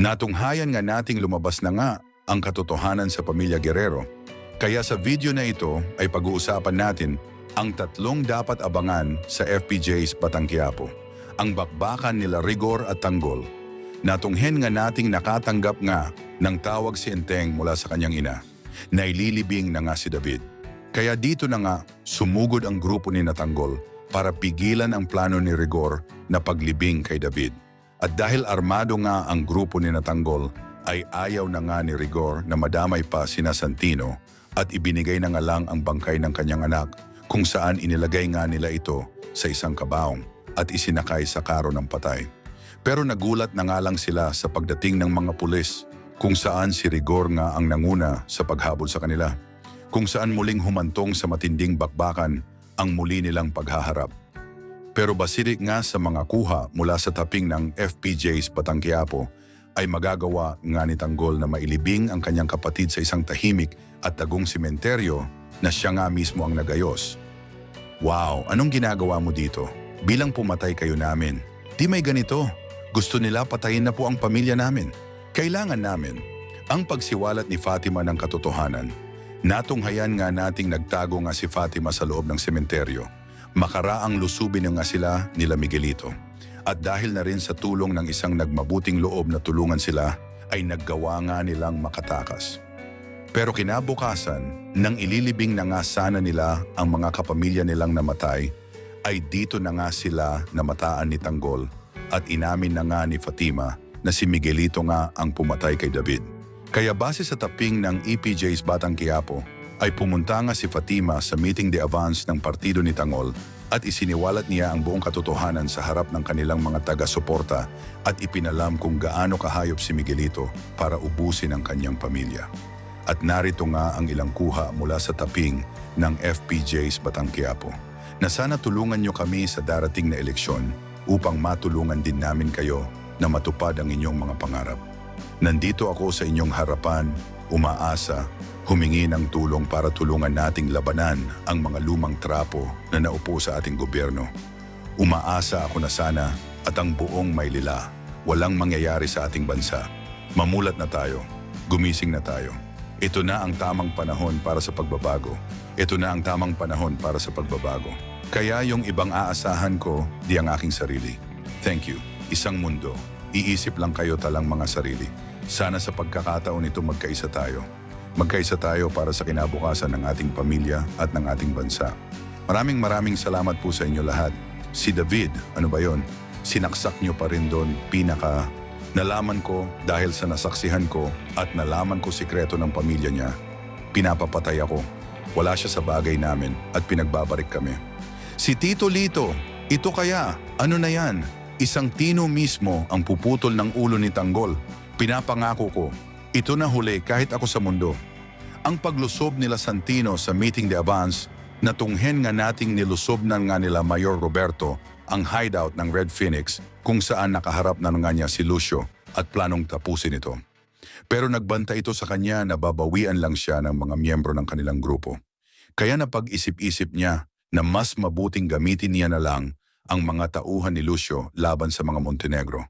Natunghayan nga nating lumabas na nga ang katotohanan sa pamilya Guerrero. Kaya sa video na ito ay pag-uusapan natin ang tatlong dapat abangan sa FPJ's Batang Quiapo. Ang bakbakan nila Rigor at Tanggol. Natunghen nga nating nakatanggap nga ng tawag si Enteng mula sa kanyang ina. Naililibing na nga si David. Kaya dito na nga sumugod ang grupo ni Tanggol para pigilan ang plano ni Rigor na paglibing kay David. At dahil armado nga ang grupo ni Tanggol, ay ayaw na nga ni Rigor na madamay pa sina Santino at ibinigay na nga lang ang bangkay ng kanyang anak kung saan inilagay nga nila ito sa isang kabaong at isinakay sa karo ng patay. Pero nagulat na nga lang sila sa pagdating ng mga pulis kung saan si Rigor nga ang nanguna sa paghabol sa kanila. Kung saan muling humantong sa matinding bakbakan ang muli nilang paghaharap. Pero basirik nga sa mga kuha mula sa taping ng FPJ's Batang Quiapo ay magagawa nga ni Tanggol na mailibing ang kanyang kapatid sa isang tahimik at tagong sementeryo na siya nga mismo ang nagayos. Wow, anong ginagawa mo dito? Bilang pumatay kayo namin. Di may ganito. Gusto nila patayin na po ang pamilya namin. Kailangan namin ang pagsiwalat ni Fatima ng katotohanan. Natunghayan nga nating nagtago nga si Fatima sa loob ng sementeryo. Makaraang lusubin nga sila nila Miguelito. At dahil na rin sa tulong ng isang nagmabuting loob na tulungan sila, ay naggawa nga nilang makatakas. Pero kinabukasan, nang ililibing na nga sana nila ang mga kapamilya nilang namatay, ay dito na nga sila namataan ni Tanggol at inamin na nga ni Fatima na si Miguelito nga ang pumatay kay David. Kaya base sa taping ng EPJ's Batang Quiapo, ay pumunta nga si Fatima sa meeting de avance ng partido ni Tanggol at isiniwalat niya ang buong katotohanan sa harap ng kanilang mga taga-suporta at ipinalam kung gaano kahayop si Miguelito para ubusin ang kanyang pamilya. At narito nga ang ilang kuha mula sa taping ng FPJ's Batang Quiapo na sana tulungan niyo kami sa darating na eleksyon upang matulungan din namin kayo na matupad ang inyong mga pangarap. Nandito ako sa inyong harapan, umaasa, humingi ng tulong para tulungan nating labanan ang mga lumang trapo na naupo sa ating gobyerno. Umaasa ako na sana at ang buong Maylila, walang mangyayari sa ating bansa. Mamulat na tayo, gumising na tayo. Ito na ang tamang panahon para sa pagbabago. Ito na ang tamang panahon para sa pagbabago. Kaya yung ibang aasahan ko, di ang aking sarili. Thank you. Isang mundo. Iisip lang kayo talang mga sarili. Sana sa pagkakataon ito magkaisa tayo. Magkaisa tayo para sa kinabukasan ng ating pamilya at ng ating bansa. Maraming salamat po sa inyo lahat. Si David, ano ba yon? Sinaksak niyo pa rin doon, nalaman ko dahil sa nasaksihan ko at nalaman ko sikreto ng pamilya niya. Pinapapatay ako. Wala siya sa bagay namin at pinagbabarik kami. Si Tito Lito, ito kaya, ano na yan? Isang Tino mismo ang puputol ng ulo ni Tanggol. Pinapangako ko, ito na huli kahit ako sa mundo. Ang paglusob nila Santino sa meeting de avance, natunghen nga nating nilusobnan nga nila Mayor Roberto ang hideout ng Red Phoenix kung saan nakaharap na nga niya si Lucio at planong tapusin ito. Pero nagbanta ito sa kanya na babawian lang siya ng mga miyembro ng kanilang grupo. Kaya napag-isip-isip niya na mas mabuting gamitin niya na lang ang mga tauhan ni Lucio laban sa mga Montenegro.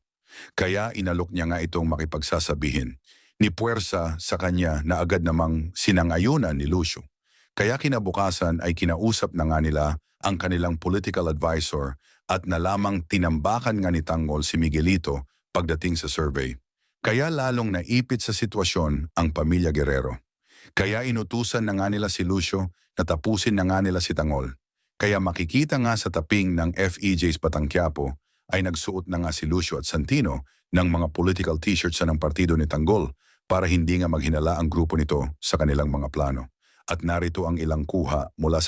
Kaya inalok niya nga itong makipagsasabihin ni puwersa sa kanya na agad namang sinangayunan ni Lucio. Kaya kinabukasan ay kinausap na nga nila ang kanilang political advisor at nalamang tinambakan nga ni Tanggol si Miguelito pagdating sa survey. Kaya lalong naipit sa sitwasyon ang pamilya Guerrero. Kaya inutusan na nga nila si Lucio na tapusin na nga nila si Tanggol. Kaya makikita nga sa taping ng FEJ's Batang Quiapo ay nagsuot na nga si Lucio at Santino ng mga political t-shirts ng partido ni Tanggol para hindi nga maghinala ang grupo nito sa kanilang mga plano. At narito ang ilang kuha mula sa